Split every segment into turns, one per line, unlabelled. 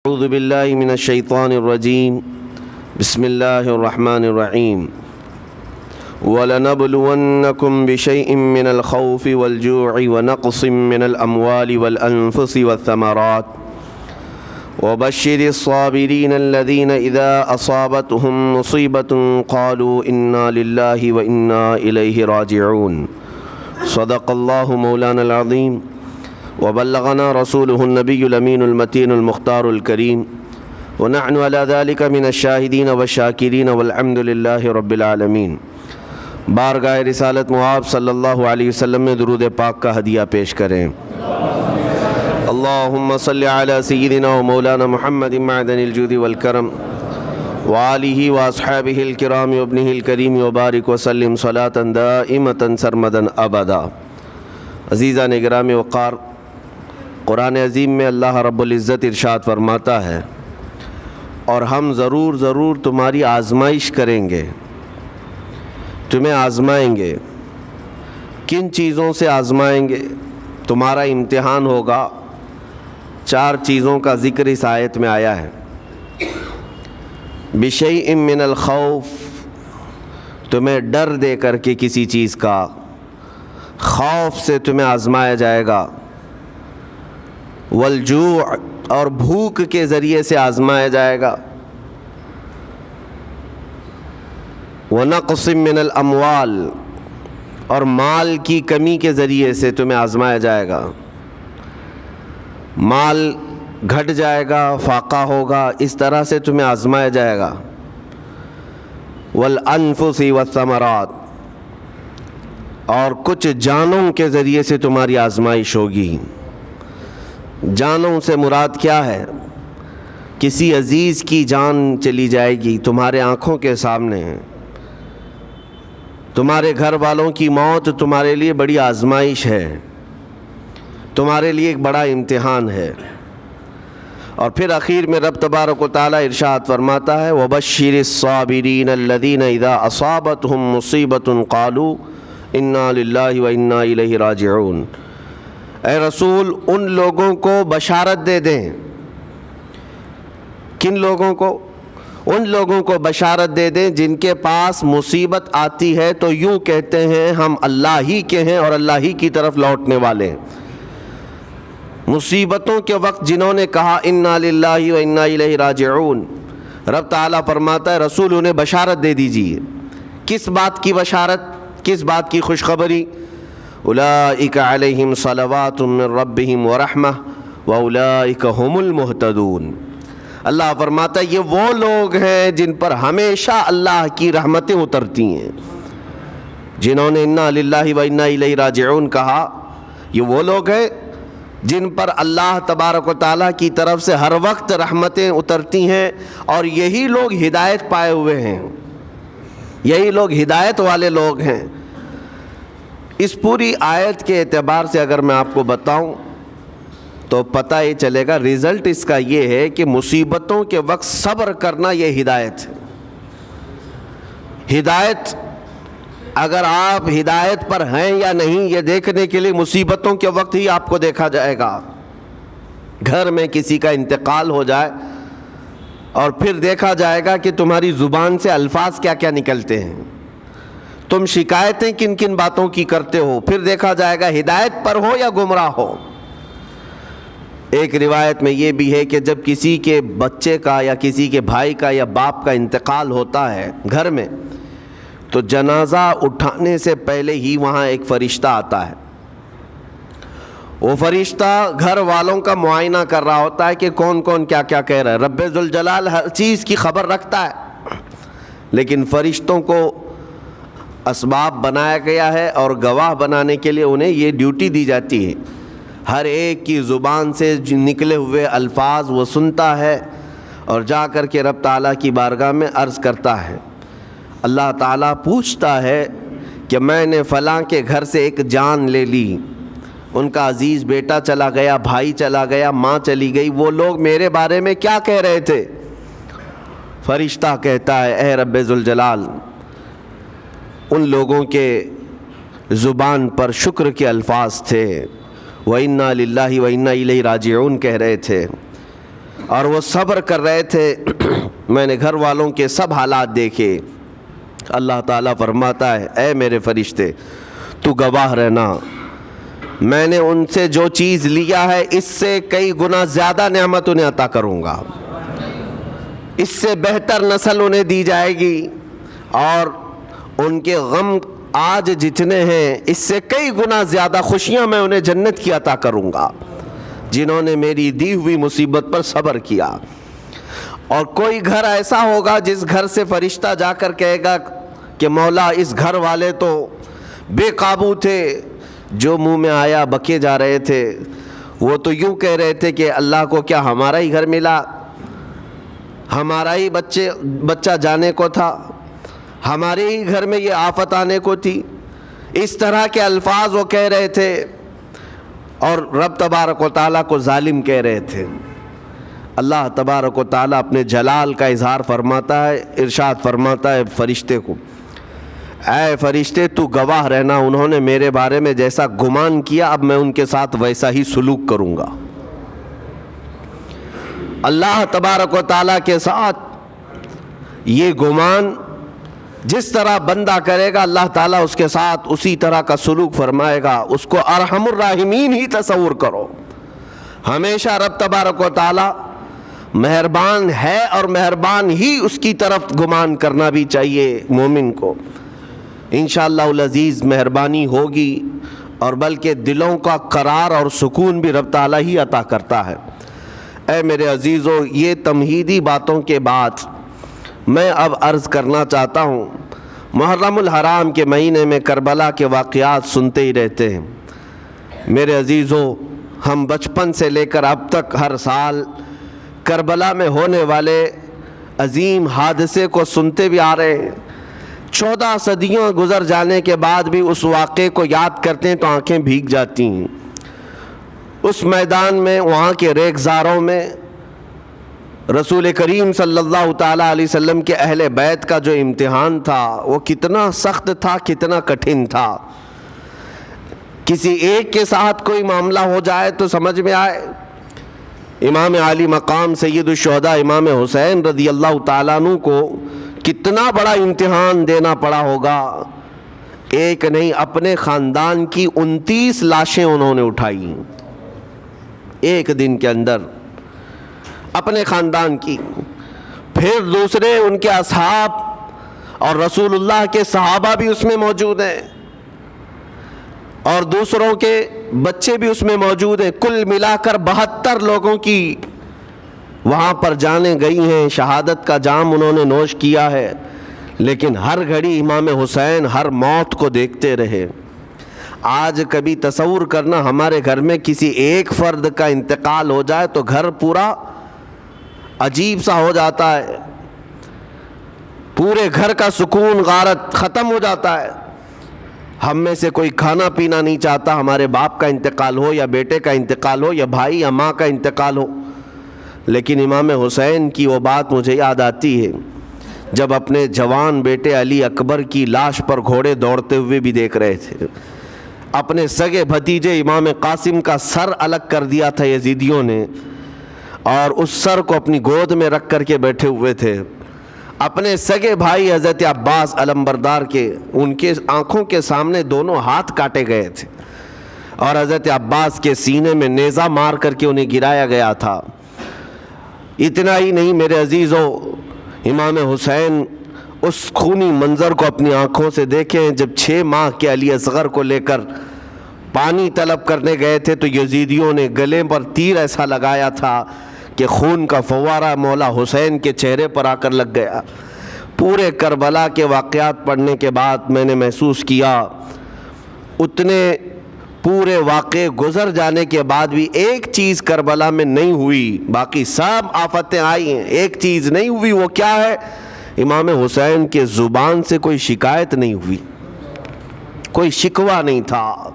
أعوذ بالله من الشيطان الرجيم بسم الله الرحمن الرحيم وَلَنَبْلُوَنَّكُمْ بِشَيْءٍ مِّنَ الْخَوْفِ وَالْجُوعِ وَنَقْصٍ مِّنَ الْأَمْوَالِ وَالْأَنفُسِ وَالثَّمَرَاتِ وَبَشِّرِ الصَّابِرِينَ الَّذِينَ إِذَا أَصَابَتْهُم مُّصِيبَةٌ قَالُوا إِنَّا لِلَّهِ وَإِنَّا إِلَيْهِ رَاجِعُونَ صدق الله مولانا العظيم وبلغنا رسوله النبي الأمين المتين المختار الكريم ونحن على ذلك من الشاهدين والشاكرين والحمد لله رب العالمين۔ بارگاہ رسالت معاب صلی اللہ علیہ وسلم میں درود پاک کا ہدیہ پیش کریں۔ اللہم صلی علی سیدنا و مولانا محمد معدن الجود والکرم وآلہ واصحابہ الکرام وابنہ الکریم وبارک وسلم صلاة دائمة سرمدا ابدا۔ عزیزان گرامی وقار، قرآن عظیم میں اللہ رب العزت ارشاد فرماتا ہے، اور ہم ضرور تمہاری آزمائش کریں گے، تمہیں آزمائیں گے۔ کن چیزوں سے آزمائیں گے؟ تمہارا امتحان ہوگا۔ 4 چیزوں کا ذکر اس آیت میں آیا ہے۔ بِشَيْءٍ مِّنَ الْخَوْفِ، تمہیں ڈر دے کر کے کسی چیز کا، خوف سے تمہیں آزمایا جائے گا۔ والجوع، اور بھوک کے ذریعے سے آزمایا جائے گا۔ وَنَقْصٍ مِّنَ الْأَمْوَالِ، اور مال کی کمی کے ذریعے سے تمہیں آزمایا جائے گا۔ مال گھٹ جائے گا، فاقہ ہوگا، اس طرح سے تمہیں آزمایا جائے گا۔ وَالْأَنفُسِ وَالثَّمَرَاتِ، اور کچھ جانوں کے ذریعے سے تمہاری آزمائش ہوگی۔ جانوں سے مراد کیا ہے؟ کسی عزیز کی جان چلی جائے گی تمہارے آنکھوں کے سامنے، تمہارے گھر والوں کی موت تمہارے لیے بڑی آزمائش ہے، تمہارے لیے ایک بڑا امتحان ہے۔ اور پھر اخیر میں رب تبارک و تعالیٰ ارشاد فرماتا ہے، وَبَشِّرِ الصَّابِرِينَ الَّذِينَ إِذَا أَصَابَتْهُم مُّصِيبَةٌ قَالُوا إِنَّا لِلَّهِ وَإِنَّا إِلَيْهِ رَاجِعُونَ۔ اے رسول، ان لوگوں کو بشارت دے دیں۔ کن لوگوں کو؟ ان لوگوں کو بشارت دے دیں جن کے پاس مصیبت آتی ہے تو یوں کہتے ہیں ہم اللہ ہی کے ہیں اور اللہ ہی کی طرف لوٹنے والے ہیں۔ مصیبتوں کے وقت جنہوں نے کہا انا للہ و انا الیہ راجعون، رب تعالیٰ فرماتا ہے رسول انہیں بشارت دے دیجیے۔ کس بات کی بشارت؟ کس بات کی خوشخبری؟ اولئک علیہم صلوات من ربہم ورحمہ واولئک هم المہتدون۔ اللہ فرماتا ہے یہ وہ لوگ ہیں جن پر ہمیشہ اللہ کی رحمتیں اترتی ہیں۔ جنہوں نے انا للہ و انا الیہ راجعون کہا، یہ وہ لوگ ہیں جن پر اللہ تبارک و تعالیٰ کی طرف سے ہر وقت رحمتیں اترتی ہیں، اور یہی لوگ ہدایت پائے ہوئے ہیں، یہی لوگ ہدایت والے لوگ ہیں۔ اس پوری آیت کے اعتبار سے اگر میں آپ کو بتاؤں تو پتہ یہ چلے گا، رزلٹ اس کا یہ ہے کہ مصیبتوں کے وقت صبر کرنا یہ ہدایت ہے۔ ہدایت، اگر آپ ہدایت پر ہیں یا نہیں یہ دیکھنے کے لیے مصیبتوں کے وقت ہی آپ کو دیکھا جائے گا۔ گھر میں کسی کا انتقال ہو جائے اور پھر دیکھا جائے گا کہ تمہاری زبان سے الفاظ کیا کیا نکلتے ہیں، تم شکایتیں کن کن باتوں کی کرتے ہو، پھر دیکھا جائے گا ہدایت پر ہو یا گمراہ ہو۔ ایک روایت میں یہ بھی ہے کہ جب کسی کے بچے کا یا کسی کے بھائی کا یا باپ کا انتقال ہوتا ہے گھر میں، تو جنازہ اٹھانے سے پہلے ہی وہاں ایک فرشتہ آتا ہے۔ وہ فرشتہ گھر والوں کا معائنہ کر رہا ہوتا ہے کہ کون کون کیا کیا کہہ رہا ہے۔ رب ذوالجلال ہر چیز کی خبر رکھتا ہے، لیکن فرشتوں کو اسباب بنایا گیا ہے اور گواہ بنانے کے لیے انہیں یہ ڈیوٹی دی جاتی ہے۔ ہر ایک کی زبان سے نکلے ہوئے الفاظ وہ سنتا ہے اور جا کر کے رب تعالیٰ کی بارگاہ میں عرض کرتا ہے۔ اللہ تعالیٰ پوچھتا ہے کہ میں نے فلاں کے گھر سے ایک جان لے لی، ان کا عزیز بیٹا چلا گیا، بھائی چلا گیا، ماں چلی گئی، وہ لوگ میرے بارے میں کیا کہہ رہے تھے؟ فرشتہ کہتا ہے اے رب ذوالجلال، ان لوگوں کے زبان پر شکر کے الفاظ تھے، وَإِنَّا لِلَّهِ وَإِنَّا إِلَيْهِ رَاجِعُونَ کہہ رہے تھے۔ اور وہ صبر کر رہے تھے. میں نے گھر والوں کے سب حالات دیکھے. اللہ تعالیٰ فرماتا ہے اے میرے فرشتے تو گواہ رہنا, میں نے ان سے جو چیز لیا ہے اس سے کئی گنا زیادہ نعمت انہیں عطا کروں گا, اس سے بہتر نسل انہیں دی جائے گی, اور ان کے غم آج جتنے ہیں اس سے کئی گنا زیادہ خوشیاں میں انہیں جنت کی عطا کروں گا جنہوں نے میری دی ہوئی مصیبت پر صبر کیا. اور کوئی گھر ایسا ہوگا جس گھر سے فرشتہ جا کر کہے گا کہ مولا اس گھر والے تو بے قابو تھے, جو منہ میں آیا بکے جا رہے تھے, وہ تو یوں کہہ رہے تھے کہ اللہ کو کیا ہمارا ہی گھر ملا, ہمارا ہی بچہ جانے کو تھا, ہمارے ہی گھر میں یہ آفت آنے کو تھی. اس طرح کے الفاظ وہ کہہ رہے تھے اور رب تبارک و تعالیٰ کو ظالم کہہ رہے تھے. اللہ تبارک و تعالیٰ اپنے جلال کا اظہار فرماتا ہے, ارشاد فرماتا ہے فرشتے کو اے فرشتے تو گواہ رہنا, انہوں نے میرے بارے میں جیسا گمان کیا اب میں ان کے ساتھ ویسا ہی سلوک کروں گا. اللہ تبارک و تعالیٰ کے ساتھ یہ گمان جس طرح بندہ کرے گا اللہ تعالیٰ اس کے ساتھ اسی طرح کا سلوک فرمائے گا. اس کو ارحم الراحمین ہی تصور کرو. ہمیشہ رب تبارک و تعالیٰ مہربان ہے اور مہربان ہی اس کی طرف گمان کرنا بھی چاہیے مومن کو. انشاءاللہ العزیز مہربانی ہوگی, اور بلکہ دلوں کا قرار اور سکون بھی رب تعالیٰ ہی عطا کرتا ہے. اے میرے عزیزو, یہ تمہیدی باتوں کے بعد میں اب عرض کرنا چاہتا ہوں. محرم الحرام کے مہینے میں کربلا کے واقعات سنتے ہی رہتے ہیں. میرے عزیزو, ہم بچپن سے لے کر اب تک ہر سال کربلا میں ہونے والے عظیم حادثے کو سنتے بھی آ رہے ہیں. 14 صدیوں گزر جانے کے بعد بھی اس واقعے کو یاد کرتے ہیں تو آنکھیں بھیگ جاتی ہیں. اس میدان میں, وہاں کے ریگزاروں میں رسول کریم صلی اللہ تعالیٰ علیہ وسلم کے اہل بیت کا جو امتحان تھا وہ کتنا سخت تھا, کتنا کٹھن تھا. کسی ایک کے ساتھ کوئی معاملہ ہو جائے تو سمجھ میں آئے. امام عالی مقام سید الشہداء امام حسین رضی اللہ تعالیٰ عنہ کو کتنا بڑا امتحان دینا پڑا ہوگا. ایک نہیں, اپنے خاندان کی 29 لاشیں انہوں نے اٹھائی ایک دن کے اندر, اپنے خاندان کی. پھر دوسرے ان کے اصحاب اور رسول اللہ کے صحابہ بھی اس میں موجود ہیں, اور دوسروں کے بچے بھی اس میں موجود ہیں. کل ملا کر 72 لوگوں کی وہاں پر جانیں گئی ہیں, شہادت کا جام انہوں نے نوش کیا ہے. لیکن ہر گھڑی امام حسین ہر موت کو دیکھتے رہے. آج کبھی تصور کرنا, ہمارے گھر میں کسی ایک فرد کا انتقال ہو جائے تو گھر پورا عجیب سا ہو جاتا ہے, پورے گھر کا سکون غارت ختم ہو جاتا ہے. ہم میں سے کوئی کھانا پینا نہیں چاہتا ہمارے باپ کا انتقال ہو, یا بیٹے کا انتقال ہو, یا بھائی یا ماں کا انتقال ہو. لیکن امام حسین کی وہ بات مجھے یاد آتی ہے جب اپنے جوان بیٹے علی اکبر کی لاش پر گھوڑے دوڑتے ہوئے بھی دیکھ رہے تھے. اپنے سگے بھتیجے امام قاسم کا سر الگ کر دیا تھا یزیدیوں نے, اور اس سر کو اپنی گود میں رکھ کر کے بیٹھے ہوئے تھے. اپنے سگے بھائی حضرت عباس علمبردار کے, ان کے آنکھوں کے سامنے دونوں ہاتھ کاٹے گئے تھے, اور حضرت عباس کے سینے میں نیزہ مار کر کے انہیں گرایا گیا تھا. اتنا ہی نہیں میرے عزیزو, امام حسین اس خونی منظر کو اپنی آنکھوں سے دیکھیں جب 6 ماہ کے علی اصغر کو لے کر پانی طلب کرنے گئے تھے تو یزیدیوں نے گلے پر تیر ایسا لگایا تھا کہ خون کا فوارہ مولا حسین کے چہرے پر آ کر لگ گیا. پورے کربلا کے واقعات پڑھنے کے بعد میں نے محسوس کیا اتنے پورے واقعے گزر جانے کے بعد بھی ایک چیز کربلا میں نہیں ہوئی, باقی سب آفتیں آئی ہیں, ایک چیز نہیں ہوئی. وہ کیا ہے؟ امام حسین کے زبان سے کوئی شکایت نہیں ہوئی, کوئی شکوہ نہیں تھا.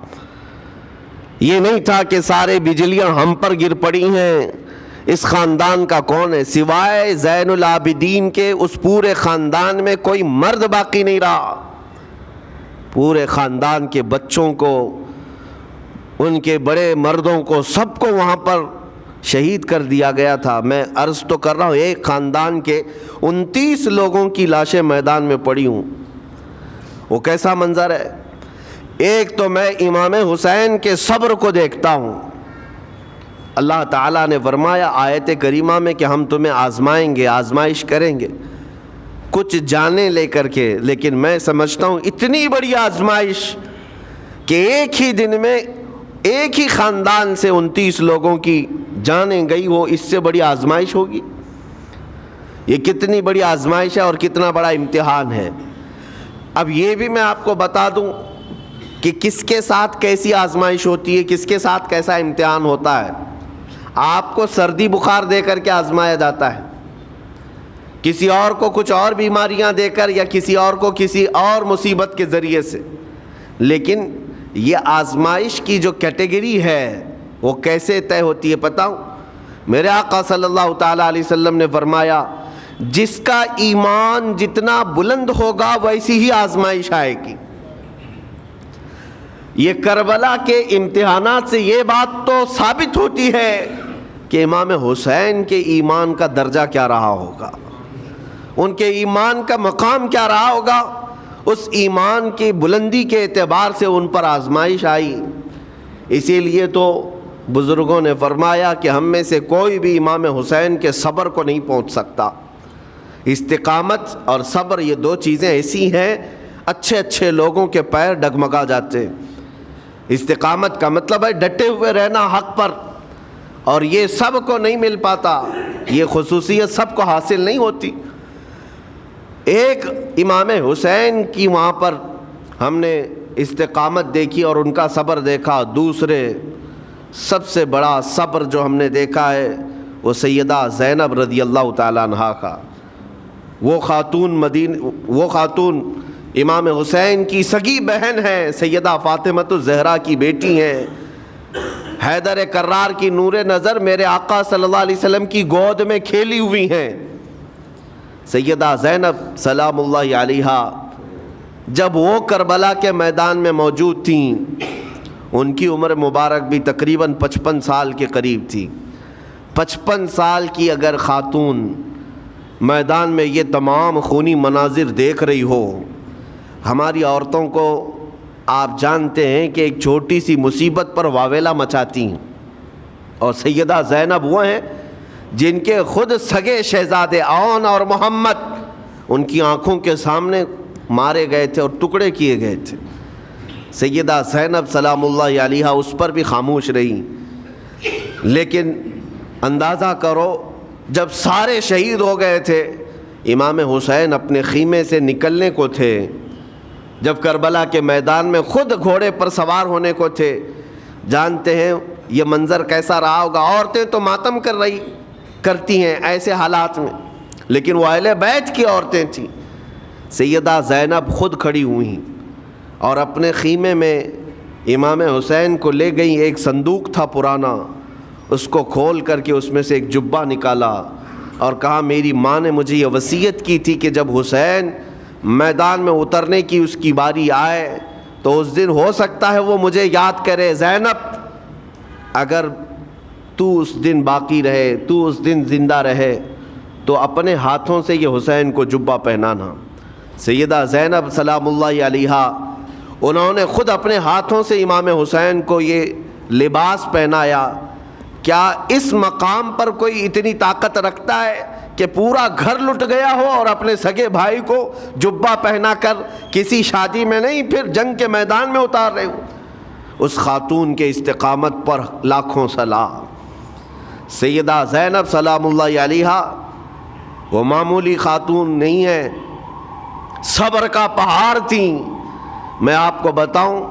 یہ نہیں تھا کہ سارے بجلیاں ہم پر گر پڑی ہیں, اس خاندان کا کون ہے؟ سوائے زین العابدین کے اس پورے خاندان میں کوئی مرد باقی نہیں رہا. پورے خاندان کے بچوں کو, ان کے بڑے مردوں کو, سب کو وہاں پر شہید کر دیا گیا تھا. میں عرض تو کر رہا ہوں ایک خاندان کے 29 لوگوں کی لاشیں میدان میں پڑی ہوں. وہ کیسا منظر ہے. ایک تو میں امام حسین کے صبر کو دیکھتا ہوں. اللہ تعالیٰ نے فرمایا آیت کریمہ میں کہ ہم تمہیں آزمائیں گے, آزمائش کریں گے کچھ جانیں لے کر کے, لیکن میں سمجھتا ہوں اتنی بڑی آزمائش کہ ایک ہی دن میں ایک ہی خاندان سے 29 لوگوں کی جانیں گئی ہو, اس سے بڑی آزمائش ہوگی؟ یہ کتنی بڑی آزمائش ہے اور کتنا بڑا امتحان ہے. اب یہ بھی میں آپ کو بتا دوں کہ کس کے ساتھ کیسی آزمائش ہوتی ہے, کس کے ساتھ کیسا امتحان ہوتا ہے. آپ کو سردی بخار دے کر کے آزمایا جاتا ہے, کسی اور کو کچھ اور بیماریاں دے کر, یا کسی اور کو کسی اور مصیبت کے ذریعے سے. لیکن یہ آزمائش کی جو کیٹیگری ہے وہ کیسے طے ہوتی ہے پتہ ہوں؟ میرے آقا صلی اللہ تعالیٰ علیہ وسلم نے فرمایا جس کا ایمان جتنا بلند ہوگا ویسی ہی آزمائش آئے گی. یہ کربلا کے امتحانات سے یہ بات تو ثابت ہوتی ہے کہ امام حسین کے ایمان کا درجہ کیا رہا ہوگا, ان کے ایمان کا مقام کیا رہا ہوگا. اس ایمان کی بلندی کے اعتبار سے ان پر آزمائش آئی. اسی لیے تو بزرگوں نے فرمایا کہ ہم میں سے کوئی بھی امام حسین کے صبر کو نہیں پہنچ سکتا. استقامت اور صبر یہ دو چیزیں ایسی ہیں اچھے اچھے لوگوں کے پیر ڈگمگا جاتے ہیں. استقامت کا مطلب ہے ڈٹے ہوئے رہنا حق پر, اور یہ سب کو نہیں مل پاتا, یہ خصوصیت سب کو حاصل نہیں ہوتی. ایک امام حسین کی وہاں پر ہم نے استقامت دیکھی اور ان کا صبر دیکھا. دوسرے سب سے بڑا صبر جو ہم نے دیکھا ہے وہ سیدہ زینب رضی اللہ تعالیٰ عنہا کا. وہ خاتون امام حسین کی سگی بہن ہیں, سیدہ فاطمۃ الزہرا کی بیٹی ہیں, حیدر کرار کی نور نظر میرے آقا صلی اللہ علیہ وسلم کی گود میں کھیلی ہوئی ہیں. سیدہ زینب سلام اللہ علیہا جب وہ کربلا کے میدان میں موجود تھیں, ان کی عمر مبارک بھی تقریباً 55 سال کے قریب تھی. 55 سال کی اگر خاتون میدان میں یہ تمام خونی مناظر دیکھ رہی ہو, ہماری عورتوں کو آپ جانتے ہیں کہ ایک چھوٹی سی مصیبت پر واویلا مچاتی ہیں, اور سیدہ زینب وہ ہیں جن کے خود سگے شہزادے اون اور محمد ان کی آنکھوں کے سامنے مارے گئے تھے اور ٹکڑے کیے گئے تھے. سیدہ زینب سلام اللہ علیہا اس پر بھی خاموش رہی. لیکن اندازہ کرو جب سارے شہید ہو گئے تھے, امام حسین اپنے خیمے سے نکلنے کو تھے, جب کربلا کے میدان میں خود گھوڑے پر سوار ہونے کو تھے, جانتے ہیں یہ منظر کیسا رہا ہوگا. عورتیں تو ماتم کرتی ہیں ایسے حالات میں, لیکن وہ اہل بیت کی عورتیں تھیں. سیدہ زینب خود کھڑی ہوئیں اور اپنے خیمے میں امام حسین کو لے گئیں. ایک صندوق تھا پرانا, اس کو کھول کر کے اس میں سے ایک جبہ نکالا اور کہا میری ماں نے مجھے یہ وصیت کی تھی کہ جب حسین میدان میں اترنے کی اس کی باری آئے تو اس دن ہو سکتا ہے وہ مجھے یاد کرے. زینب اگر تو اس دن باقی رہے, تو اس دن زندہ رہے, تو اپنے ہاتھوں سے یہ حسین کو جبہ پہنانا. سیدہ زینب سلام اللہ علیہا انہوں نے خود اپنے ہاتھوں سے امام حسین کو یہ لباس پہنایا. کیا اس مقام پر کوئی اتنی طاقت رکھتا ہے کہ پورا گھر لٹ گیا ہو اور اپنے سگے بھائی کو جبہ پہنا کر کسی شادی میں نہیں پھر جنگ کے میدان میں اتار رہے ہو؟ اس خاتون کے استقامت پر لاکھوں سلام. سیدہ زینب سلام اللہ علیہا وہ معمولی خاتون نہیں ہے, صبر کا پہاڑ تھیں. میں آپ کو بتاؤں,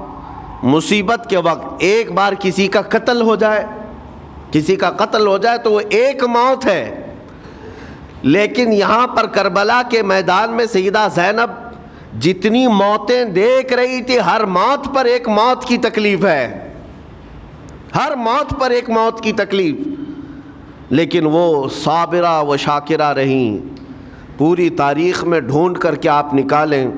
مصیبت کے وقت ایک بار کسی کا قتل ہو جائے تو وہ ایک موت ہے, لیکن یہاں پر کربلا کے میدان میں سیدہ زینب جتنی موتیں دیکھ رہی تھی, ہر موت پر ایک موت کی تکلیف ہے, ہر موت پر ایک موت کی تکلیف, لیکن وہ صابرہ و شاکرہ رہیں. پوری تاریخ میں ڈھونڈ کر کے آپ نکالیں,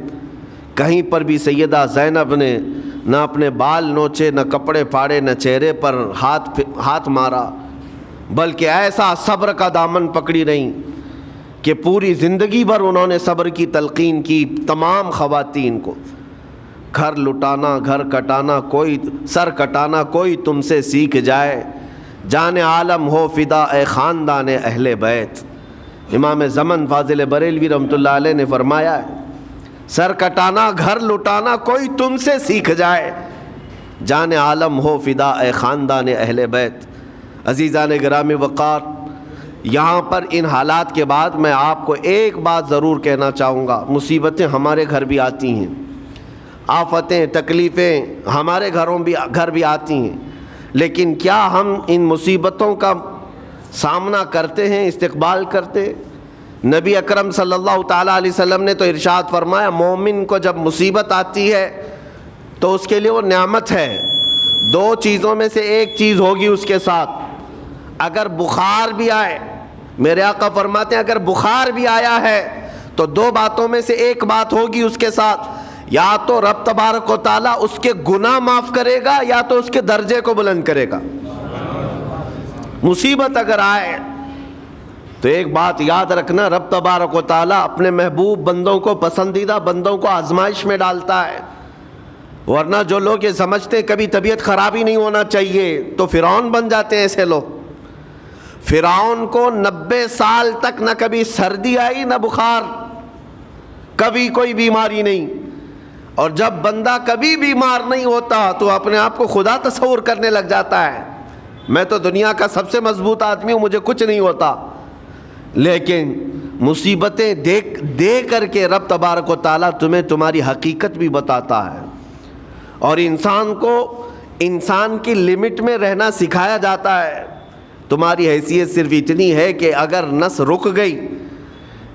کہیں پر بھی سیدہ زینب نے نہ اپنے بال نوچے, نہ کپڑے پھاڑے, نہ چہرے پر ہاتھ مارا. بلکہ ایسا صبر کا دامن پکڑی رہیں کہ پوری زندگی بھر انہوں نے صبر کی تلقین کی تمام خواتین کو۔ گھر لٹانا، گھر کٹانا، کوئی سر کٹانا کوئی تم سے سیکھ جائے، جان عالم ہو فدا اے خاندان اہل بیت۔ امام زمن فاضل بریلوی رحمۃ اللہ علیہ نے فرمایا ہے، سر کٹانا، گھر لٹانا کوئی تم سے سیکھ جائے، جان عالم ہو فدا اے خاندان اہل بیت۔ عزیزان گرامی وقار، یہاں پر ان حالات کے بعد میں آپ کو ایک بات ضرور کہنا چاہوں گا۔ مصیبتیں ہمارے گھر بھی آتی ہیں، آفتیں تکلیفیں ہمارے گھر بھی آتی ہیں، لیکن کیا ہم ان مصیبتوں کا سامنا کرتے ہیں، استقبال کرتے ہیں؟ نبی اکرم صلی اللہ تعالیٰ علیہ وسلم نے تو ارشاد فرمایا، مومن کو جب مصیبت آتی ہے تو اس کے لیے وہ نعمت ہے۔ دو چیزوں میں سے ایک چیز ہوگی اس کے ساتھ، اگر بخار بھی آئے، میرے آقا فرماتے ہیں اگر بخار بھی آیا ہے تو دو باتوں میں سے ایک بات ہوگی اس کے ساتھ، یا تو رب تبارک و تعالیٰ اس کے گناہ معاف کرے گا یا تو اس کے درجے کو بلند کرے گا۔ مصیبت اگر آئے تو ایک بات یاد رکھنا، رب تبارک و تعالیٰ اپنے محبوب بندوں کو، پسندیدہ بندوں کو آزمائش میں ڈالتا ہے، ورنہ جو لوگ یہ سمجھتے ہیں کبھی طبیعت خراب ہی نہیں ہونا چاہیے تو فرعون بن جاتے ہیں۔ ایسے لوگ، فرعون کو 90 سال تک نہ کبھی سردی آئی نہ بخار، کبھی کوئی بیماری نہیں، اور جب بندہ کبھی بیمار نہیں ہوتا تو اپنے آپ کو خدا تصور کرنے لگ جاتا ہے، میں تو دنیا کا سب سے مضبوط آدمی ہوں، مجھے کچھ نہیں ہوتا۔ لیکن مصیبتیں دے کر کے رب تبارک و تعالیٰ تمہیں تمہاری حقیقت بھی بتاتا ہے، اور انسان کو انسان کی لمٹ میں رہنا سکھایا جاتا ہے۔ تمہاری حیثیت صرف اتنی ہے کہ اگر نس رک گئی،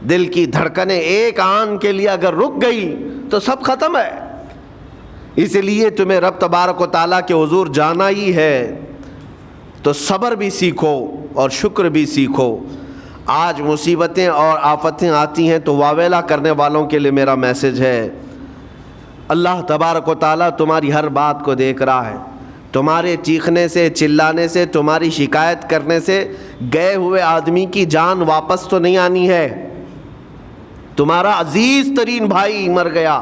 دل کی دھڑکنیں ایک آن کے لیے اگر رک گئی تو سب ختم ہے۔ اس لیے تمہیں رب تبارک و تعالیٰ کے حضور جانا ہی ہے تو صبر بھی سیکھو اور شکر بھی سیکھو۔ آج مصیبتیں اور آفتیں آتی ہیں تو واویلا کرنے والوں کے لیے میرا میسج ہے، اللہ تبارک و تعالیٰ تمہاری ہر بات کو دیکھ رہا ہے۔ تمہارے چیخنے سے، چلانے سے، تمہاری شکایت کرنے سے گئے ہوئے آدمی کی جان واپس تو نہیں آنی ہے۔ تمہارا عزیز ترین بھائی مر گیا،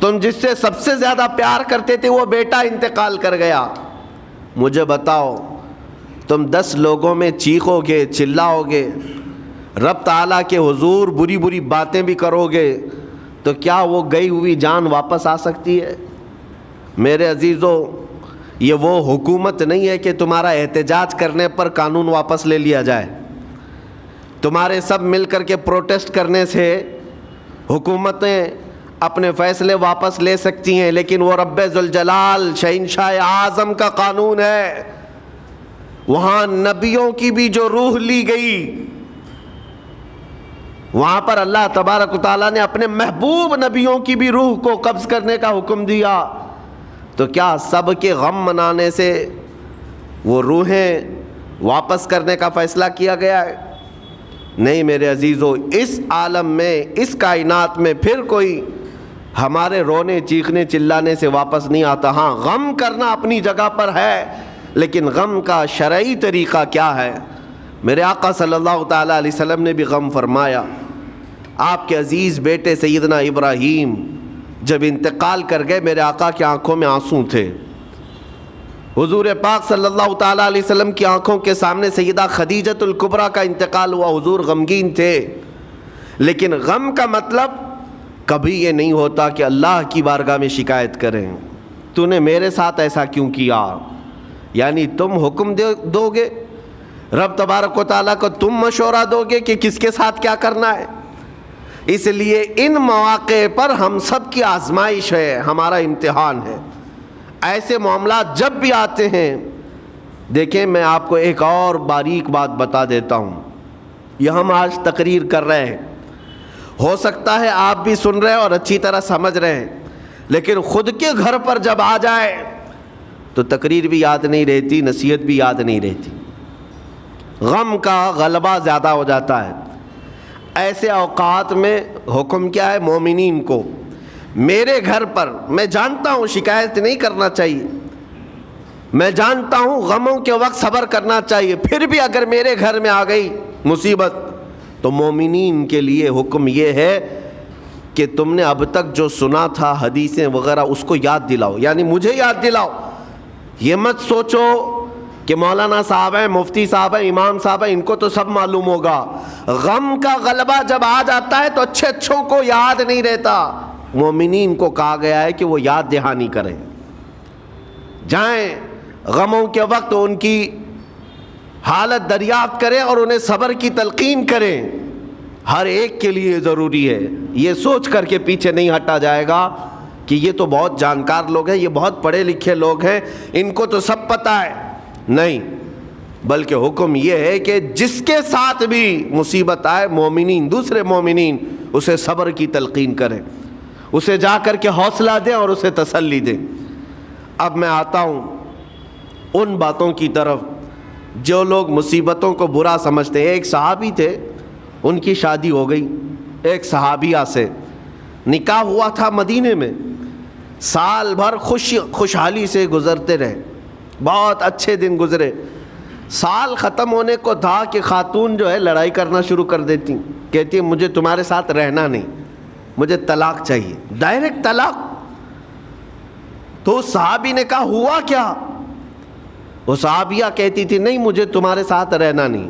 تم جس سے سب سے زیادہ پیار کرتے تھے وہ بیٹا انتقال کر گیا، مجھے بتاؤ تم 10 لوگوں میں چیخو گے، چلاؤ گے، رب تعالیٰ کے حضور بری بری باتیں بھی کرو گے تو کیا وہ گئی ہوئی جان واپس آ سکتی ہے؟ میرے عزیزو، یہ وہ حکومت نہیں ہے کہ تمہارا احتجاج کرنے پر قانون واپس لے لیا جائے۔ تمہارے سب مل کر کے پروٹیسٹ کرنے سے حکومتیں اپنے فیصلے واپس لے سکتی ہیں، لیکن وہ رب ذوالجلال شہنشاہ اعظم کا قانون ہے۔ وہاں نبیوں کی بھی جو روح لی گئی، وہاں پر اللہ تبارک و تعالیٰ نے اپنے محبوب نبیوں کی بھی روح کو قبض کرنے کا حکم دیا، تو کیا سب کے غم منانے سے وہ روحیں واپس کرنے کا فیصلہ کیا گیا ہے؟ نہیں میرے عزیزو، اس عالم میں، اس کائنات میں پھر کوئی ہمارے رونے چیخنے چلانے سے واپس نہیں آتا۔ ہاں، غم کرنا اپنی جگہ پر ہے، لیکن غم کا شرعی طریقہ کیا ہے؟ میرے آقا صلی اللہ تعالیٰ علیہ وسلم نے بھی غم فرمایا۔ آپ کے عزیز بیٹے سیدنا ابراہیم جب انتقال کر گئے، میرے آقا کی آنکھوں میں آنسو تھے۔ حضور پاک صلی اللہ تعالیٰ علیہ وسلم کی آنکھوں کے سامنے سیدہ خدیجۃ الکبریٰ کا انتقال ہوا، حضور غمگین تھے۔ لیکن غم کا مطلب کبھی یہ نہیں ہوتا کہ اللہ کی بارگاہ میں شکایت کریں، تو نے میرے ساتھ ایسا کیوں کیا؟ یعنی تم حکم دو گے، رب تبارک و تعالیٰ کو تم مشورہ دو گے کہ کس کے ساتھ کیا کرنا ہے۔ اس لیے ان مواقع پر ہم سب کی آزمائش ہے، ہمارا امتحان ہے۔ ایسے معاملات جب بھی آتے ہیں، دیکھیں میں آپ کو ایک اور باریک بات بتا دیتا ہوں۔ یہ ہم آج تقریر کر رہے ہیں، ہو سکتا ہے آپ بھی سن رہے اور اچھی طرح سمجھ رہے ہیں، لیکن خود کے گھر پر جب آ جائے تو تقریر بھی یاد نہیں رہتی، نصیحت بھی یاد نہیں رہتی، غم کا غلبہ زیادہ ہو جاتا ہے۔ ایسے اوقات میں حکم کیا ہے مومنین کو؟ میرے گھر پر، میں جانتا ہوں شکایت نہیں کرنا چاہیے، میں جانتا ہوں غموں کے وقت صبر کرنا چاہیے، پھر بھی اگر میرے گھر میں آ گئی مصیبت تو مومنین کے لیے حکم یہ ہے کہ تم نے اب تک جو سنا تھا حدیثیں وغیرہ اس کو یاد دلاؤ، یعنی مجھے یاد دلاؤ۔ یہ مت سوچو کہ مولانا صاحب ہیں، مفتی صاحب ہیں، امام صاحب ہیں، ان کو تو سب معلوم ہوگا۔ غم کا غلبہ جب آ جاتا ہے تو اچھے اچھوں کو یاد نہیں رہتا۔ مومنین کو کہا گیا ہے کہ وہ یاد دہانی کریں، جائیں غموں کے وقت ان کی حالت دریافت کریں اور انہیں صبر کی تلقین کریں۔ ہر ایک کے لیے ضروری ہے، یہ سوچ کر کے پیچھے نہیں ہٹا جائے گا کہ یہ تو بہت جانکار لوگ ہیں، یہ بہت پڑھے لکھے لوگ ہیں، ان کو تو سب پتہ ہے۔ نہیں، بلکہ حکم یہ ہے کہ جس کے ساتھ بھی مصیبت آئے، مومنین، دوسرے مومنین، اسے صبر کی تلقین کریں، اسے جا کر کے حوصلہ دیں اور اسے تسلی دیں۔ اب میں آتا ہوں ان باتوں کی طرف جو لوگ مصیبتوں کو برا سمجھتے ہیں۔ ایک صحابی تھے، ان کی شادی ہو گئی ایک صحابیہ سے، نکاح ہوا تھا مدینے میں، سال بھر خوشحالی سے گزرتے رہے، بہت اچھے دن گزرے۔ سال ختم ہونے کو تھا کہ خاتون جو ہے لڑائی کرنا شروع کر دیتی، کہتی مجھے تمہارے ساتھ رہنا نہیں، مجھے طلاق چاہیے، ڈائریکٹ طلاق۔ تو صحابی نے کہا ہوا کیا؟ وہ صحابیہ کہتی تھی نہیں مجھے تمہارے ساتھ رہنا نہیں۔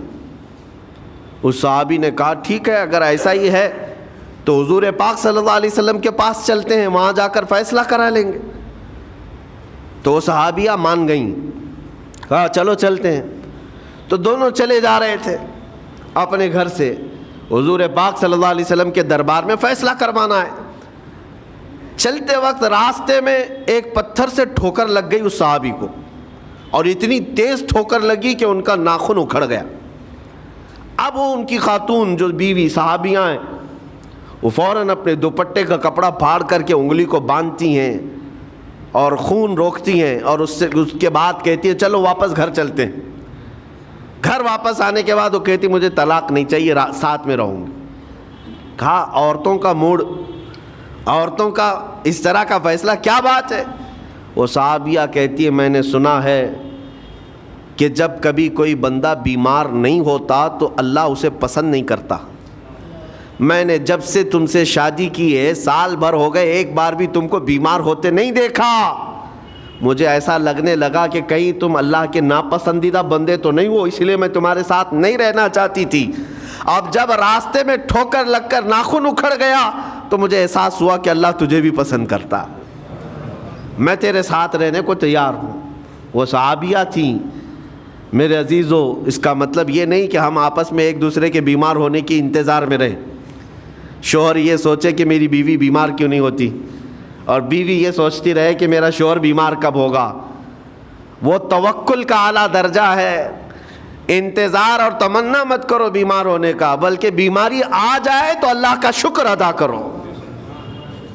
اس صحابی نے کہا ٹھیک ہے، اگر ایسا ہی ہے تو حضور پاک صلی اللہ علیہ وسلم کے پاس چلتے ہیں، وہاں جا کر فیصلہ کرا لیں گے۔ تو وہ صحابیہ مان گئیں، کہا چلو چلتے ہیں۔ تو دونوں چلے جا رہے تھے اپنے گھر سے، حضور پاک صلی اللہ علیہ وسلم کے دربار میں فیصلہ کروانا ہے۔ چلتے وقت راستے میں ایک پتھر سے ٹھوکر لگ گئی اس صحابی کو، اور اتنی تیز ٹھوکر لگی کہ ان کا ناخن اکھڑ گیا۔ اب وہ ان کی خاتون جو بیوی صحابیاں ہیں، وہ فوراً اپنے دوپٹے کا کپڑا پھاڑ کر کے انگلی کو باندھتی ہیں اور خون روکتی ہیں، اور اس کے بعد کہتی ہے چلو واپس گھر چلتے ہیں۔ گھر واپس آنے کے بعد وہ کہتی مجھے طلاق نہیں چاہیے، ساتھ میں رہوں گی۔ کہا عورتوں کا موڈ، عورتوں کا اس طرح کا فیصلہ، کیا بات ہے؟ وہ صحابیہ کہتی ہے میں نے سنا ہے کہ جب کبھی کوئی بندہ بیمار نہیں ہوتا تو اللہ اسے پسند نہیں کرتا۔ میں نے جب سے تم سے شادی کی ہے، سال بھر ہو گئے، ایک بار بھی تم کو بیمار ہوتے نہیں دیکھا۔ مجھے ایسا لگنے لگا کہ کہیں تم اللہ کے ناپسندیدہ بندے تو نہیں ہو، اس لیے میں تمہارے ساتھ نہیں رہنا چاہتی تھی۔ اب جب راستے میں ٹھوکر لگ کر ناخن اکھڑ گیا تو مجھے احساس ہوا کہ اللہ تجھے بھی پسند کرتا، میں تیرے ساتھ رہنے کو تیار ہوں۔ وہ صحابیہ تھیں۔ میرے عزیزو، اس کا مطلب یہ نہیں کہ ہم آپس میں ایک دوسرے کے بیمار ہونے کی انتظار میں رہیں۔ شوہر یہ سوچے کہ میری بیوی بیمار کیوں نہیں ہوتی، اور بیوی یہ سوچتی رہے کہ میرا شوہر بیمار کب ہوگا۔ وہ توکل کا اعلیٰ درجہ ہے۔ انتظار اور تمنا مت کرو بیمار ہونے کا، بلکہ بیماری آ جائے تو اللہ کا شکر ادا کرو،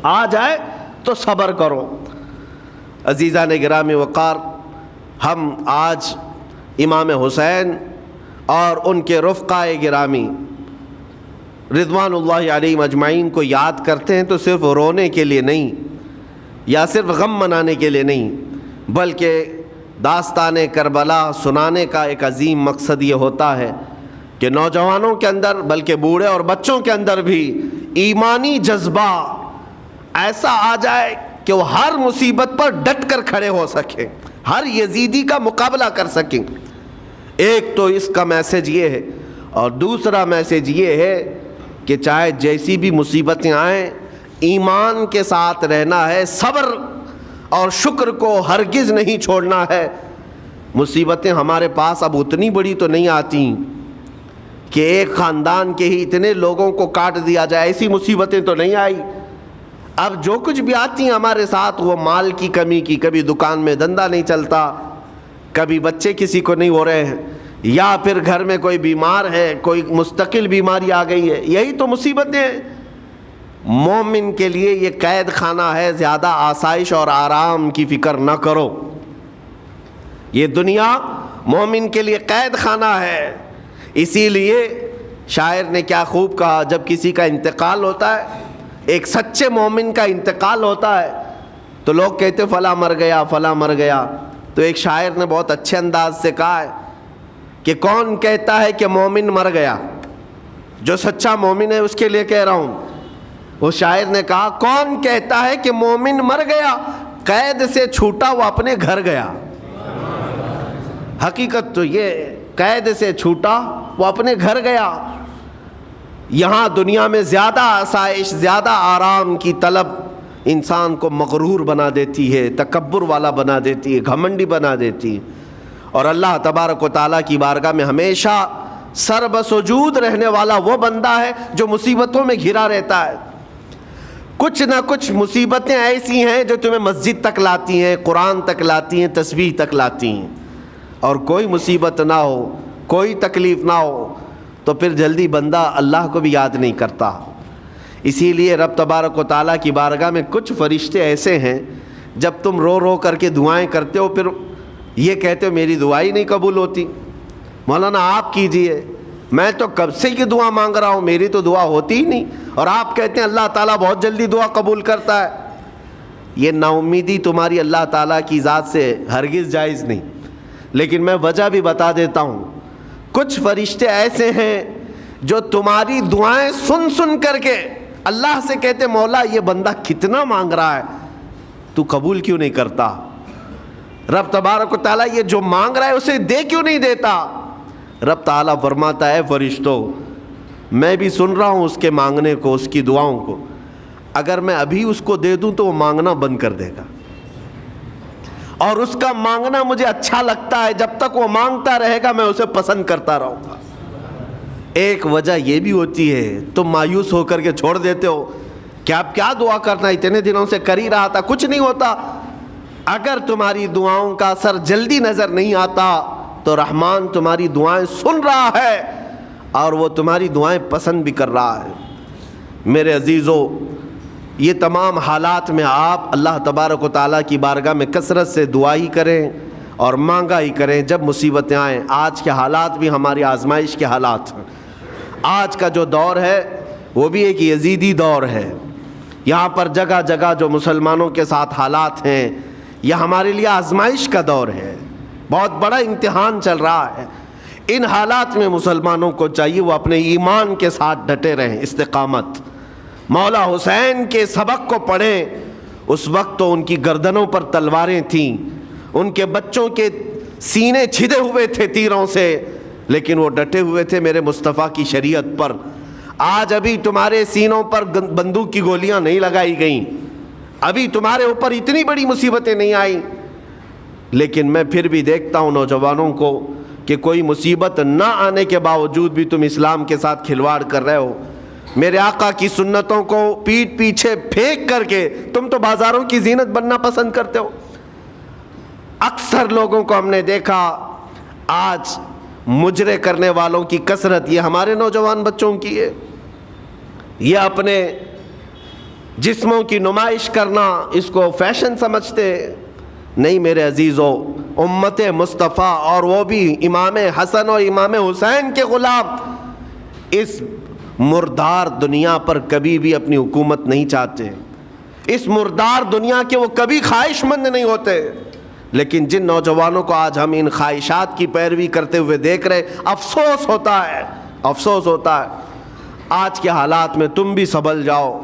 آ جائے تو صبر کرو۔ عزیزان گرامی وقار، ہم آج امام حسین اور ان کے رفقائے گرامی رضوان اللہ علیہم اجمعین کو یاد کرتے ہیں تو صرف رونے کے لیے نہیں یا صرف غم منانے کے لیے نہیں، بلکہ داستان کربلا سنانے کا ایک عظیم مقصد یہ ہوتا ہے کہ نوجوانوں کے اندر، بلکہ بوڑھے اور بچوں کے اندر بھی ایمانی جذبہ ایسا آ جائے کہ وہ ہر مصیبت پر ڈٹ کر کھڑے ہو سکیں، ہر یزیدی کا مقابلہ کر سکیں۔ ایک تو اس کا میسج یہ ہے، اور دوسرا میسج یہ ہے کہ چاہے جیسی بھی مصیبتیں آئیں، ایمان کے ساتھ رہنا ہے، صبر اور شکر کو ہرگز نہیں چھوڑنا ہے۔ مصیبتیں ہمارے پاس اب اتنی بڑی تو نہیں آتی کہ ایک خاندان کے ہی اتنے لوگوں کو کاٹ دیا جائے، ایسی مصیبتیں تو نہیں آئی۔ اب جو کچھ بھی آتی ہیں ہمارے ساتھ، وہ مال کی کمی کی، کبھی دکان میں دھندا نہیں چلتا، کبھی بچے کسی کو نہیں ہو رہے ہیں، یا پھر گھر میں کوئی بیمار ہے، کوئی مستقل بیماری آ گئی ہے، یہی تو مصیبتیں ہیں۔ مومن کے لیے یہ قید خانہ ہے، زیادہ آسائش اور آرام کی فکر نہ کرو۔ یہ دنیا مومن کے لیے قید خانہ ہے۔ اسی لیے شاعر نے کیا خوب کہا، جب کسی کا انتقال ہوتا ہے، ایک سچے مومن کا انتقال ہوتا ہے، تو لوگ کہتے فلاں مر گیا، فلاں مر گیا، تو ایک شاعر نے بہت اچھے انداز سے کہا ہے کہ کون کہتا ہے کہ مومن مر گیا؟ جو سچا مومن ہے اس کے لیے کہہ رہا ہوں. وہ شاعر نے کہا کون کہتا ہے کہ مومن مر گیا، قید سے چھوٹا وہ اپنے گھر گیا. حقیقت تو یہ، قید سے چھوٹا وہ اپنے گھر گیا. یہاں دنیا میں زیادہ آسائش، زیادہ آرام کی طلب انسان کو مغرور بنا دیتی ہے، تکبر والا بنا دیتی ہے، گھمنڈی بنا دیتی ہے. اور اللہ تبارک و تعالیٰ کی بارگاہ میں ہمیشہ سر بسجود رہنے والا وہ بندہ ہے جو مصیبتوں میں گھرا رہتا ہے. کچھ نہ کچھ مصیبتیں ایسی ہیں جو تمہیں مسجد تک لاتی ہیں، قرآن تک لاتی ہیں، تسبیح تک لاتی ہیں. اور کوئی مصیبت نہ ہو، کوئی تکلیف نہ ہو تو پھر جلدی بندہ اللہ کو بھی یاد نہیں کرتا. اسی لیے رب تبارک و تعالیٰ کی بارگاہ میں کچھ فرشتے ایسے ہیں، جب تم رو رو کر کے دعائیں کرتے ہو پھر یہ کہتے ہو میری دعا ہی نہیں قبول ہوتی، مولانا آپ کیجئے، میں تو کب سے یہ دعا مانگ رہا ہوں، میری تو دعا ہوتی ہی نہیں، اور آپ کہتے ہیں اللہ تعالیٰ بہت جلدی دعا قبول کرتا ہے. یہ نا امیدی تمہاری اللہ تعالیٰ کی ذات سے ہرگز جائز نہیں. لیکن میں وجہ بھی بتا دیتا ہوں. کچھ فرشتے ایسے ہیں جو تمہاری دعائیں سن سن کر کے اللہ سے کہتے مولا یہ بندہ کتنا مانگ رہا ہے، تو قبول کیوں نہیں کرتا؟ رب تبارک و تعالیٰ یہ جو مانگ رہا ہے اسے دے کیوں نہیں دیتا؟ رب تعالیٰ فرماتا ہے فرشتوں میں بھی سن رہا ہوں اس کے مانگنے کو، اس کی دعاؤں کو. اگر میں ابھی اس کو دے دوں تو وہ مانگنا بند کر دے گا، اور اس کا مانگنا مجھے اچھا لگتا ہے. جب تک وہ مانگتا رہے گا میں اسے پسند کرتا رہوں گا. ایک وجہ یہ بھی ہوتی ہے تم مایوس ہو کر کے چھوڑ دیتے ہو کہ اب کیا دعا کرنا، اتنے دنوں سے کر ہی رہا تھا، کچھ نہیں ہوتا. اگر تمہاری دعاؤں کا اثر جلدی نظر نہیں آتا تو رحمان تمہاری دعائیں سن رہا ہے اور وہ تمہاری دعائیں پسند بھی کر رہا ہے. میرے عزیزو، یہ تمام حالات میں آپ اللہ تبارک و تعالیٰ کی بارگاہ میں کثرت سے دعا ہی کریں اور مانگا ہی کریں جب مصیبتیں آئیں. آج کے حالات بھی ہماری آزمائش کے حالات ہیں. آج کا جو دور ہے وہ بھی ایک یزیدی دور ہے. یہاں پر جگہ جگہ جو مسلمانوں کے ساتھ حالات ہیں یہ ہمارے لیے آزمائش کا دور ہے، بہت بڑا امتحان چل رہا ہے. ان حالات میں مسلمانوں کو چاہیے وہ اپنے ایمان کے ساتھ ڈٹے رہیں، استقامت. مولا حسین کے سبق کو پڑھیں. اس وقت تو ان کی گردنوں پر تلواریں تھیں، ان کے بچوں کے سینے چھدے ہوئے تھے تیروں سے، لیکن وہ ڈٹے ہوئے تھے میرے مصطفیٰ کی شریعت پر. آج ابھی تمہارے سینوں پر بندوق کی گولیاں نہیں لگائی گئیں، ابھی تمہارے اوپر اتنی بڑی مصیبتیں نہیں آئیں، لیکن میں پھر بھی دیکھتا ہوں نوجوانوں کو کہ کوئی مصیبت نہ آنے کے باوجود بھی تم اسلام کے ساتھ کھلواڑ کر رہے ہو. میرے آقا کی سنتوں کو پیٹ پیچھے پھینک کر کے تم تو بازاروں کی زینت بننا پسند کرتے ہو. اکثر لوگوں کو ہم نے دیکھا آج مجرے کرنے والوں کی کثرت یہ ہمارے نوجوان بچوں کی ہے. یہ اپنے جسموں کی نمائش کرنا اس کو فیشن سمجھتے. نہیں میرے عزیزو، امت مصطفیٰ اور وہ بھی امام حسن اور امام حسین کے غلام اس مردار دنیا پر کبھی بھی اپنی حکومت نہیں چاہتے. اس مردار دنیا کے وہ کبھی خواہش مند نہیں ہوتے. لیکن جن نوجوانوں کو آج ہم ان خواہشات کی پیروی کرتے ہوئے دیکھ رہے، افسوس ہوتا ہے، افسوس ہوتا ہے. آج کے حالات میں تم بھی سنبھل جاؤ،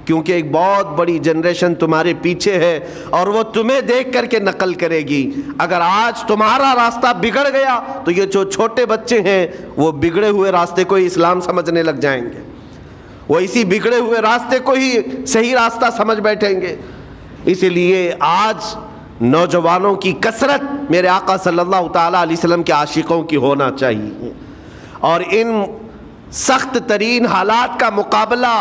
کیونکہ ایک بہت بڑی جنریشن تمہارے پیچھے ہے اور وہ تمہیں دیکھ کر کے نقل کرے گی. اگر آج تمہارا راستہ بگڑ گیا تو یہ جو چھوٹے بچے ہیں وہ بگڑے ہوئے راستے کو ہی اسلام سمجھنے لگ جائیں گے، وہ اسی بگڑے ہوئے راستے کو ہی صحیح راستہ سمجھ بیٹھیں گے. اسی لیے آج نوجوانوں کی کثرت میرے آقا صلی اللہ تعالیٰ علیہ وسلم کے عاشقوں کی ہونا چاہیے. اور ان سخت ترین حالات کا مقابلہ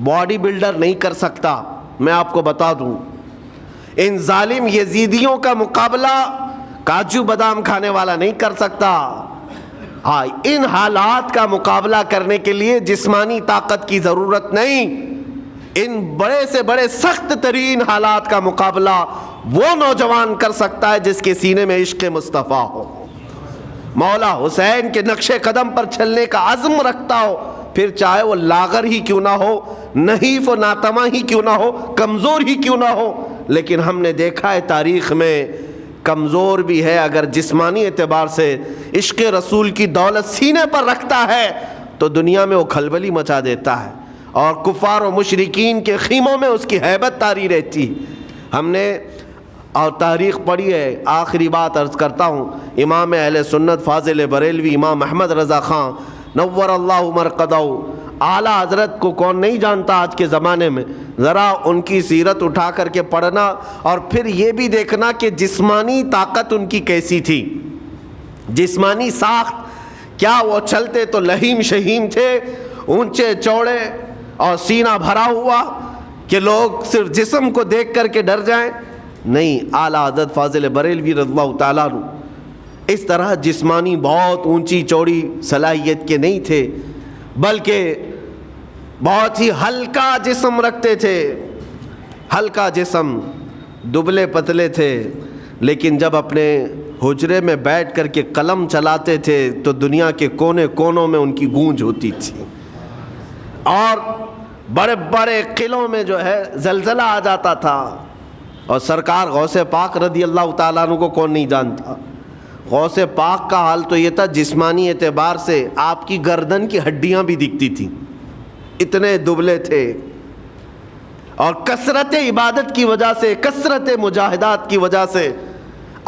باڈی بلڈر نہیں کر سکتا. میں آپ کو بتا دوں، ان ظالم یزیدیوں کا مقابلہ کاجو بادام کھانے والا نہیں کر سکتا. ہاں، ان حالات کا مقابلہ کرنے کے لیے جسمانی طاقت کی ضرورت نہیں. ان بڑے سے بڑے سخت ترین حالات کا مقابلہ وہ نوجوان کر سکتا ہے جس کے سینے میں عشق مصطفیٰ ہو، مولا حسین کے نقش قدم پر چلنے کا عزم رکھتا ہو، پھر چاہے وہ لاغر ہی کیوں نہ ہو، نحیف و ناتما ہی کیوں نہ ہو، کمزور ہی کیوں نہ ہو. لیکن ہم نے دیکھا ہے تاریخ میں کمزور بھی ہے، اگر جسمانی اعتبار سے عشق رسول کی دولت سینے پر رکھتا ہے تو دنیا میں وہ کھلبلی مچا دیتا ہے، اور کفار و مشرکین کے خیموں میں اس کی ہیبت طاری رہتی۔ ہم نے اور تاریخ پڑھی ہے۔ آخری بات عرض کرتا ہوں، امام اہل سنت فاضل بریلوی امام احمد رضا خان نور اللہ مرقدہ، اعلیٰ حضرت کو کون نہیں جانتا آج کے زمانے میں؟ ذرا ان کی سیرت اٹھا کر کے پڑھنا، اور پھر یہ بھی دیکھنا کہ جسمانی طاقت ان کی کیسی تھی، جسمانی ساخت کیا وہ چلتے تو لہیم شہیم تھے، اونچے چوڑے اور سینہ بھرا ہوا کہ لوگ صرف جسم کو دیکھ کر کے ڈر جائیں؟ نہیں، اعلیٰ حضرت فاضل بریلوی رضی اللہ تعالیٰ عنہ اس طرح جسمانی بہت اونچی چوڑی صلاحیت کے نہیں تھے، بلکہ بہت ہی ہلکا جسم رکھتے تھے، ہلکا جسم، دبلے پتلے تھے، لیکن جب اپنے حجرے میں بیٹھ کر کے قلم چلاتے تھے تو دنیا کے کونے کونوں میں ان کی گونج ہوتی تھی، اور بڑے بڑے قلعوں میں جو ہے زلزلہ آ جاتا تھا۔ اور سرکار غوث پاک رضی اللہ تعالیٰ عنہ کو کون نہیں جانتا؟ غوث پاک کا حال تو یہ تھا، جسمانی اعتبار سے آپ کی گردن کی ہڈیاں بھی دکھتی تھیں، اتنے دبلے تھے، اور کثرت عبادت کی وجہ سے، کثرت مجاہدات کی وجہ سے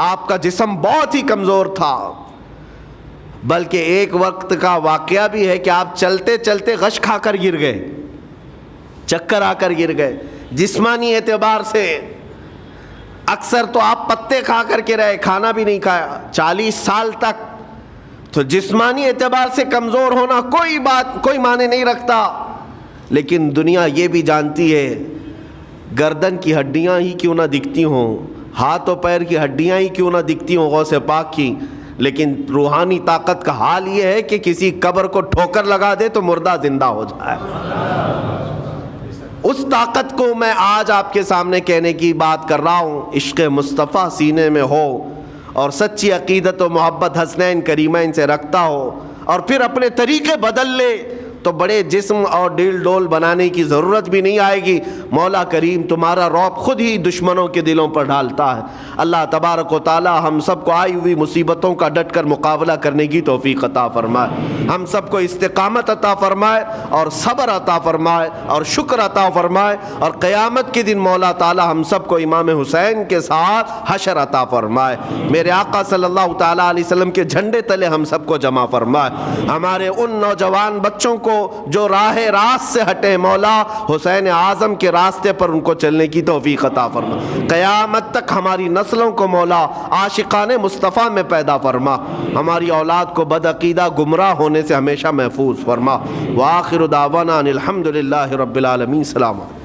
آپ کا جسم بہت ہی کمزور تھا۔ بلکہ ایک وقت کا واقعہ بھی ہے کہ آپ چلتے چلتے غش کھا کر گر گئے، چکر آ کر گر گئے۔ جسمانی اعتبار سے اکثر تو آپ پتے کھا کر کے رہے، کھانا بھی نہیں کھایا 40 سال تک، تو جسمانی اعتبار سے کمزور ہونا کوئی معنی نہیں رکھتا۔ لیکن دنیا یہ بھی جانتی ہے، گردن کی ہڈیاں ہی کیوں نہ دکھتی ہوں، ہاتھ و پیر کی ہڈیاں ہی کیوں نہ دکھتی ہوں غوث پاک کی، لیکن روحانی طاقت کا حال یہ ہے کہ کسی قبر کو ٹھوکر لگا دے تو مردہ زندہ ہو جائے۔ اس طاقت کو میں آج آپ کے سامنے کہنے کی بات کر رہا ہوں، عشق مصطفیٰ سینے میں ہو اور سچی عقیدت و محبت حسنین کریمین سے رکھتا ہو، اور پھر اپنے طریقے بدل لے تو بڑے جسم اور ڈیل ڈول بنانے کی ضرورت بھی نہیں آئے گی۔ مولا کریم تمہارا رعب خود ہی دشمنوں کے دلوں پر ڈالتا ہے۔ اللہ تبارک و تعالی ہم سب کو آئی ہوئی مصیبتوں کا ڈٹ کر مقابلہ کرنے کی توفیق عطا فرمائے، ہم سب کو استقامت عطا فرمائے اور صبر عطا فرمائے اور شکر عطا فرمائے، اور قیامت کے دن مولا تعالی ہم سب کو امام حسین کے ساتھ حشر عطا فرمائے، میرے آقا صلی اللہ تعالی علیہ وسلم کے جھنڈے تلے ہم سب کو جمع فرمائے۔ ہمارے ان نوجوان بچوں کو جو راہ راست سے ہٹے، مولا حسین اعظم کے راستے پر ان کو چلنے کی توفیق عطا فرما، قیامت تک ہماری نسلوں کو مولا عاشقان مصطفیٰ میں پیدا فرما، ہماری اولاد کو بدعقیدہ گمراہ ہونے سے ہمیشہ محفوظ فرما۔ وآخر دعوانا ان الحمد للہ رب العالمین۔ السلام علیکم۔